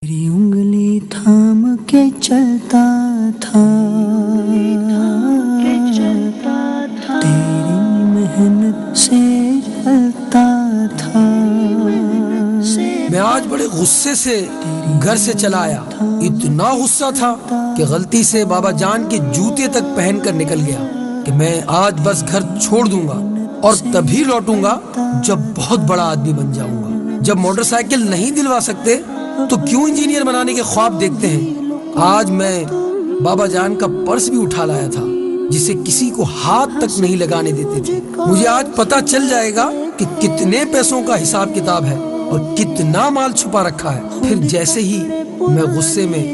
تیری انگلی تھام کے چلتا تھا، تیری محنت سے چلتا تھا۔ میں آج بڑے غصے سے گھر سے چلا آیا، اتنا غصہ تھا کہ غلطی سے بابا جان کے جوتے تک پہن کر نکل گیا کہ میں آج بس گھر چھوڑ دوں گا اور تبھی لوٹوں گا جب بہت بڑا آدمی بن جاؤں گا۔ جب موٹر سائیکل نہیں دلوا سکتے تو کیوں انجینئر بنانے کے خواب دیکھتے ہیں۔ آج میں بابا جان کا پرس بھی اٹھا لایا تھا جسے کسی کو ہاتھ تک نہیں لگانے دیتے تھے۔ مجھے آج پتا چل جائے گا کہ کتنے پیسوں کا حساب کتاب ہے اور کتنا مال چھپا رکھا ہے۔ پھر جیسے ہی میں غصے میں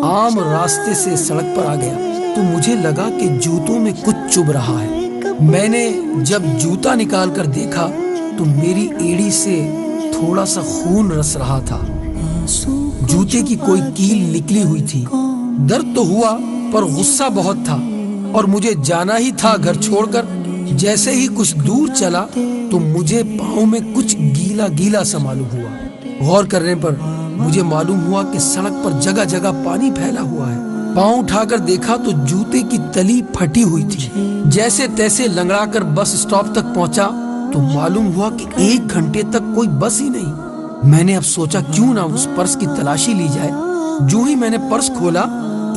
عام راستے سے سڑک پر آ گیا تو مجھے لگا کہ جوتوں میں کچھ چبھ رہا ہے۔ میں نے جب جوتا نکال کر دیکھا تو میری ایڑی سے تھوڑا سا خون رس رہا تھا۔ جوتے کی کوئی کیل نکلی ہوئی تھی۔ درد تو ہوا پر غصہ بہت تھا اور مجھے جانا ہی تھا گھر چھوڑ کر۔ جیسے ہی کچھ دور چلا تو مجھے پاؤں میں کچھ گیلا گیلا سا معلوم ہوا۔ غور کرنے پر مجھے معلوم ہوا کہ سڑک پر جگہ جگہ پانی پھیلا ہوا ہے۔ پاؤں اٹھا کر دیکھا تو جوتے کی تلی پھٹی ہوئی تھی۔ جیسے تیسے لنگڑا کر بس اسٹاپ تک پہنچا تو معلوم ہوا کہ 1 گھنٹے تک کوئی بس ہی نہیں۔ میں نے اب سوچا کیوں نہ اس پرس کی تلاشی لی جائے۔ جو ہی میں نے پرس کھولا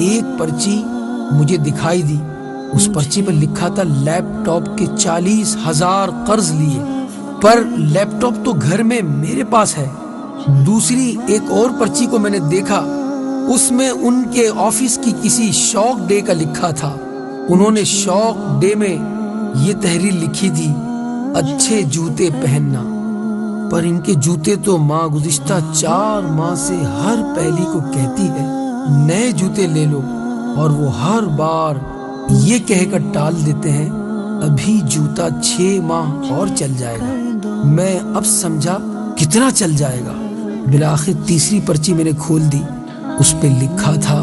ایک پرچی مجھے دکھائی دی۔ اس پرچی پر لکھا تھا لیپ ٹاپ کے 40,000 قرض لیے، پر لیپ ٹاپ تو گھر میں میرے پاس ہے۔ دوسری ایک اور پرچی کو میں نے دیکھا، اس میں ان کے آفس کی کسی شوق ڈے کا لکھا تھا۔ انہوں نے شوق ڈے میں یہ تحریر لکھی تھی، اچھے جوتے پہننا، پر ان کے جوتے تو ماں گزشتہ 4 ماہ سے ہر پہلی کو کہتی ہے نئے جوتے لے لو، اور وہ ہر بار یہ کہہ کر ٹال دیتے ہیں ابھی جوتا 6 ماہ اور چل جائے گا۔ میں اب سمجھا کتنا چل جائے گا۔ بالآخر تیسری پرچی میں نے کھول دی، اس پہ لکھا تھا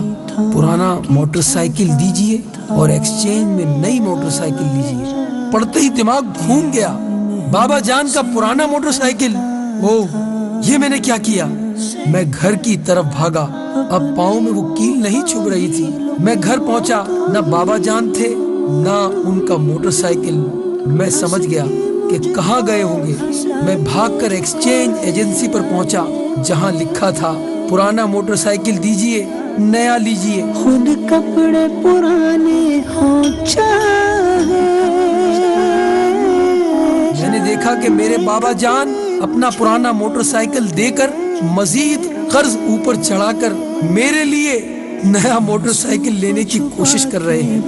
پرانا موٹر سائیکل دیجئے اور ایکسچینج میں نئی موٹر سائیکل لیجئے۔ پڑھتے ہی دماغ گھوم گیا، بابا جان کا پرانا موٹر سائیکل، یہ میں نے کیا کیا؟ میں گھر کی طرف بھاگا، اب پاؤں میں وہ کیل نہیں چھپ رہی تھی۔ میں گھر پہنچا، نہ بابا جان تھے نہ ان کا موٹر سائیکل۔ میں سمجھ گیا کہ کہاں گئے ہوں گے۔ میں بھاگ کر ایکسچینج ایجنسی پر پہنچا جہاں لکھا تھا پرانا موٹر سائیکل دیجئے نیا لیجئے۔ خود کپڑے پرانے ہو چاہے، میں نے دیکھا کہ میرے بابا جان اپنا پرانا موٹر سائیکل دے کر مزید قرض اوپر چڑھا کر میرے لیے نیا موٹر سائیکل لینے کی کوشش کر رہے ہیں۔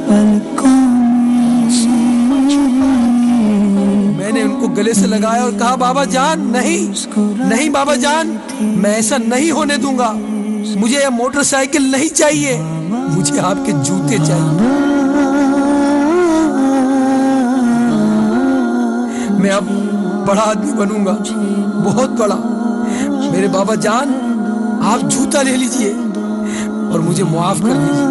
میں نے ان کو گلے سے لگایا اور کہا بابا جان نہیں بابا جان، میں ایسا نہیں ہونے دوں گا۔ مجھے یہ موٹر سائیکل نہیں چاہیے، مجھے آپ کے جوتے چاہیے۔ میں اب بڑا آدمی بنوں گا، بہت بڑا۔ میرے بابا جان آپ جوتا لے لیجئے اور مجھے معاف کر دیجئے۔